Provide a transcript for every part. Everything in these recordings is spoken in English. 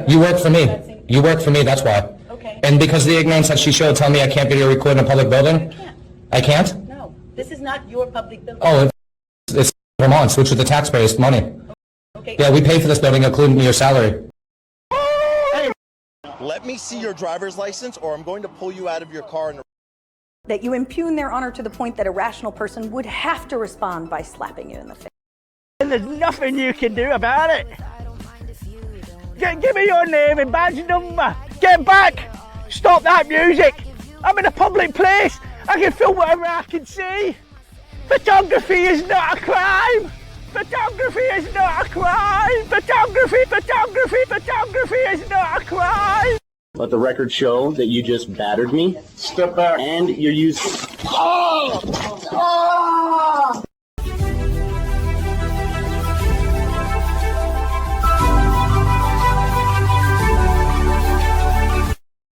You work for me. You work for me, that's why. Okay. And because of the ignorance that she showed, tell me I can't video record in a public building? I can't. I can't? No, this is not your public building. Oh, it's Vermont's, which is the taxpayers' money. Okay. Yeah, we pay for this building, including your salary. Let me see your driver's license, or I'm going to pull you out of your car and... That you impugn their honor to the point that a rational person would have to respond by slapping you in the face. And there's nothing you can do about it. Give me your name and badge number. Get back. Stop that music. I'm in a public place. I can film whatever I can see. Photography is not a crime. Photography is not a crime. Photography is not a crime. Let the record show that you just battered me. Step back. And you're using... Oh! Oh!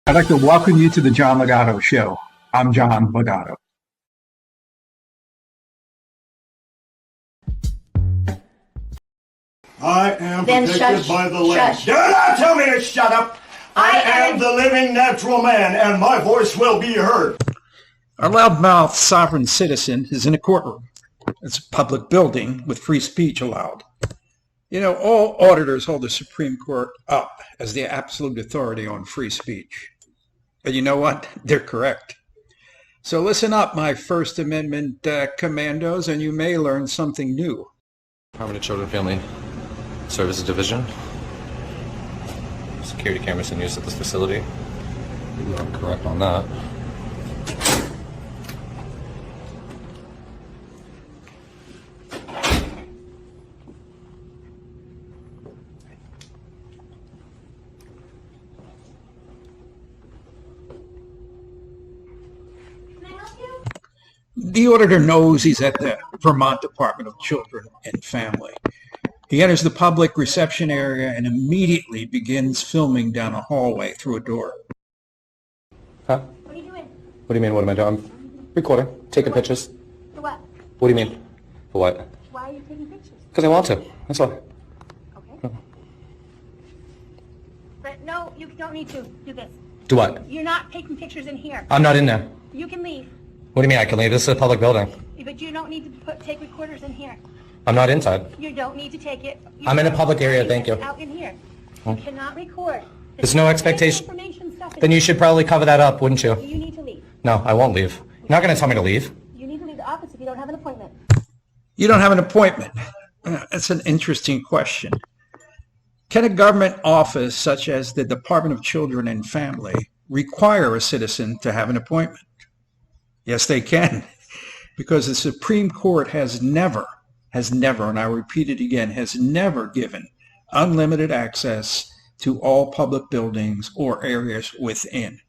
I'd like to welcome you to the John Legato Show. I'm John Legato. I am Then protected shush. by the land. Shush. Do not tell me to shut up! I am the living natural man, and my voice will be heard. A loudmouth sovereign citizen is in a courtroom. It's a public building with free speech allowed. You know, all auditors hold the Supreme Court up as the absolute authority on free speech. But you know what? They're correct. So listen up, my First Amendment commandos, and you may learn something new. Department of Children and Family Services Division. Security cameras in use at this facility. I'm correct on that. The auditor knows he's at the Vermont Department of Children and Family. He enters the public reception area and immediately begins filming down a hallway through a door. Huh? What are you doing? What do you mean, what am I doing? I'm recording, taking pictures. For what? What do you mean? For what? Why are you taking pictures? Because I want to, that's all. Okay. But no, you don't need to do this. Do what? You're not taking pictures in here. I'm not in there. You can leave, What do you mean I can leave? This is a public building. but you don't need to take recorders in here. I'm not inside. You don't need to take it. I'm in a public area, thank you. Out in here. You cannot record. There's no expectation. Information stuff in Then you should probably cover that up, wouldn't you? You need to leave. No, I won't leave. You're not going to tell me to leave. You need to leave the office if you don't have an appointment. You don't have an appointment. That's an interesting question. Can a government office such as the Department of Children and Family require a citizen to have an appointment? Yes, they can, because the Supreme Court has never, and I repeat it again, has never given unlimited access to all public buildings or areas within.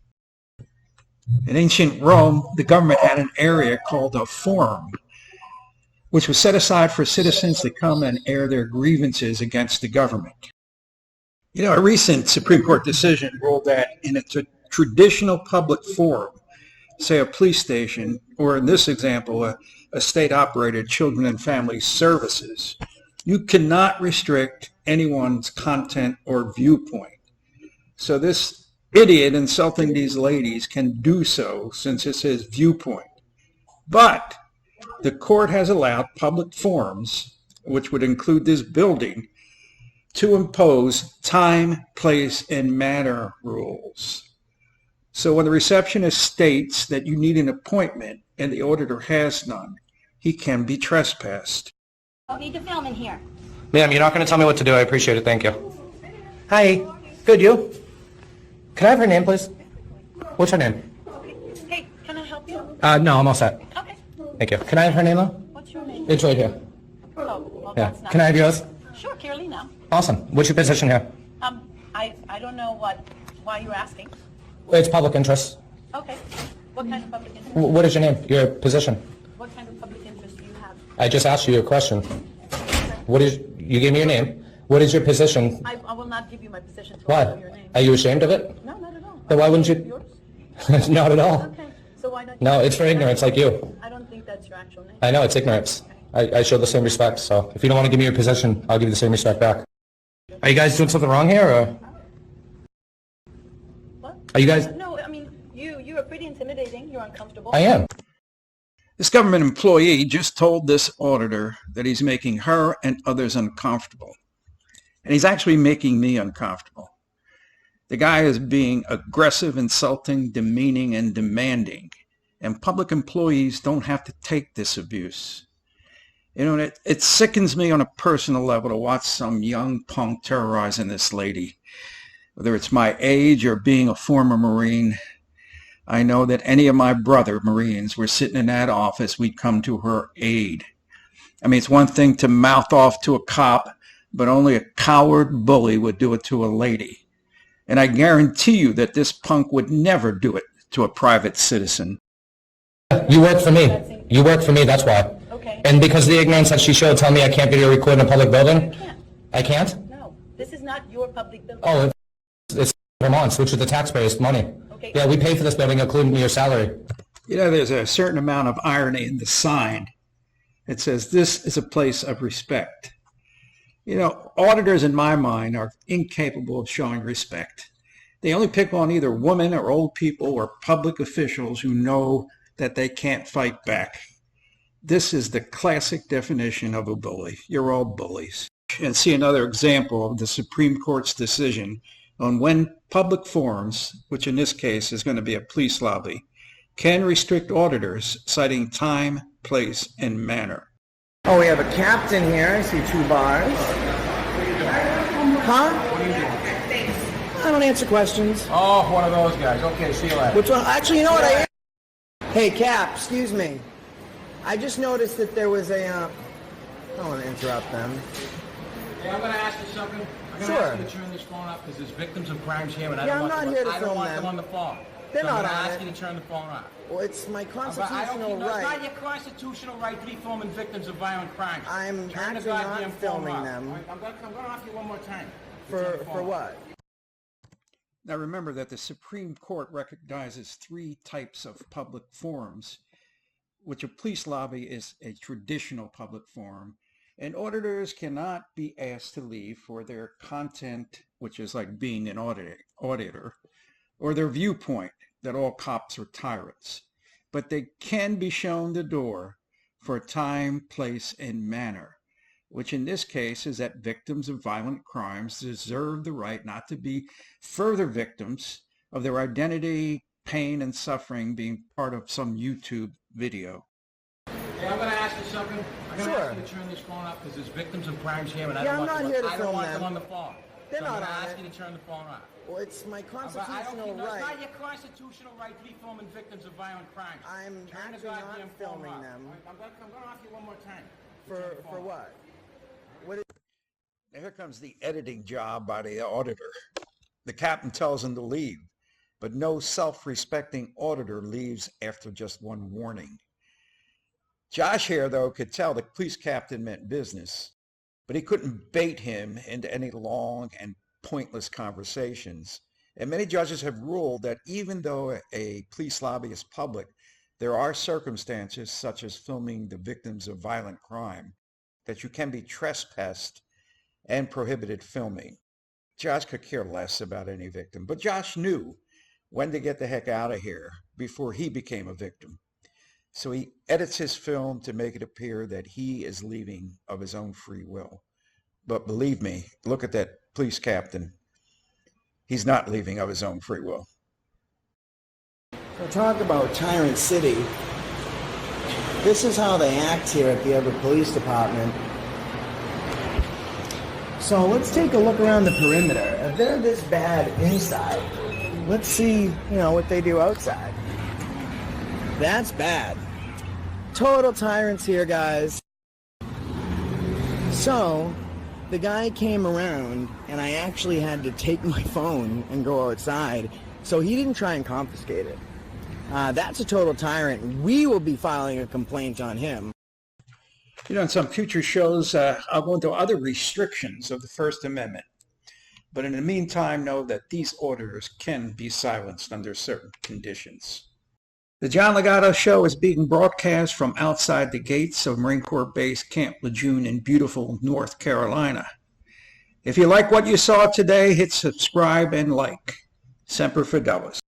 In ancient Rome, the government had an area called a forum, which was set aside for citizens to come and air their grievances against the government. You know, a recent Supreme Court decision ruled that in a traditional public forum, say a police station, or in this example, a state-operated children and family services, you cannot restrict anyone's content or viewpoint. So this idiot insulting these ladies can do so since it's his viewpoint. But the court has allowed public forums, which would include this building, to impose time, place, and manner rules. So when the receptionist states that you need an appointment and the auditor has none, he can be trespassed. Don't need to film in here. Ma'am, you're not going to tell me what to do. I appreciate it. Thank you. Hi. Good, you? Can I have her name, please? What's her name? Hey, can I help you? No, I'm all set. Okay. Thank you. Can I have her name, though? What's your name? It's right here. Oh, well, Yeah. that's not... Can I have yours? Sure, Carolina. Awesome. What's your position here? I don't know why you're asking. It's public interest. Okay. What kind of public interest? What is your name? Your position? What kind of public interest do you have? I just asked you a question. What is, you gave me your name. What is your position? I will not give you my position until I know Why? your name. Are you ashamed of it? No, not at all. Then why wouldn't you? Yours? Not at all. Okay. So why not? No, it's for ignorance like you. I don't think that's your actual name. I know, it's ignorance. I show the same respect, so if you don't want to give me your position, I'll give you the same respect back. Are you guys doing something wrong here, or? Are you guys? No, I mean, you are pretty intimidating. You're uncomfortable. I am. This government employee just told this auditor that he's making her and others uncomfortable. And he's actually making me uncomfortable. The guy is being aggressive, insulting, demeaning, and demanding. And public employees don't have to take this abuse. You know, it sickens me on a personal level to watch some young punk terrorizing this lady. Whether it's my age or being a former Marine, I know that any of my brother Marines were sitting in that office, we'd come to her aid. I mean, it's one thing to mouth off to a cop, but only a coward bully would do it to a lady. And I guarantee you that this punk would never do it to a private citizen. You work for me. You work for me, that's why. Okay. And because of the ignorance that she showed, tell me I can't video record in a public building? You can't. I can't? No, this is not your public building. Oh, it's Vermont's, which is the taxpayers' money. Okay. Yeah, we pay for this building, including your salary. You know, there's a certain amount of irony in the sign. It says, this is a place of respect. You know, auditors in my mind are incapable of showing respect. They only pick on either women or old people or public officials who know that they can't fight back. This is the classic definition of a bully. You're all bullies. And see another example of the Supreme Court's decision on when public forums, which in this case is going to be a police lobby, can restrict auditors, citing time, place, and manner. Oh, we have a captain here. I see 2 bars. Huh? What are you doing? I don't answer questions. Oh, one of those guys. Okay, see you later. Which one? Actually, you know what I am? Hey, Cap, excuse me. I just noticed that there was a, I don't want to interrupt them. Hey, I'm going to ask you something. I'm going to ask you to turn this phone off because there's victims of crimes here and I don't want them on the phone. They're not on it. I'm going to ask you to turn the phone off. Well, it's my constitutional It's right. not your constitutional right to be filming victims of violent crimes. I'm turn actually the goddamn not phone filming off. them. I'm going to ask you one more time. For what? Now remember that the Supreme Court recognizes 3 types of public forums, which a police lobby is a traditional public forum, and auditors cannot be asked to leave for their content, which is like being an auditor, or their viewpoint that all cops are tyrants. But they can be shown the door for time, place, and manner, which in this case is that victims of violent crimes deserve the right not to be further victims of their identity, pain, and suffering being part of some YouTube video. Hey, I'm going to ask you something. I'm going to ask you to turn this phone off because there's victims of crimes here and I don't want them on the phone. They're not on it. I'm going to ask you to turn the phone off. Well, it's my constitutional right. It's not your constitutional right to be filming victims of violent crimes. I'm actually not filming them. I'm going to ask you one more time. For what? Now here comes the editing job by the auditor. The captain tells him to leave, but no self-respecting auditor leaves after just one warning. Josh here, though, could tell the police captain meant business, but he couldn't bait him into any long and pointless conversations. And many judges have ruled that even though a police lobby is public, there are circumstances, such as filming the victims of violent crime, that you can be trespassed and prohibited filming. Josh could care less about any victim, but Josh knew when to get the heck out of here before he became a victim. So he edits his film to make it appear that he is leaving of his own free will. But believe me, look at that police captain. He's not leaving of his own free will. So talk about Tyrant City. This is how they act here at the other police department. So let's take a look around the perimeter. If they're this bad inside, let's see, what they do outside. That's bad. Total tyrants here, guys. So, the guy came around, and I actually had to take my phone and go outside, so he didn't try and confiscate it. That's a total tyrant. We will be filing a complaint on him. In some future shows, I'll go into other restrictions of the First Amendment. But in the meantime, know that these auditors can be silenced under certain conditions. The John Legato Show is being broadcast from outside the gates of Marine Corps Base Camp Lejeune in beautiful North Carolina. If you like what you saw today, hit subscribe and like. Semper Fidelis.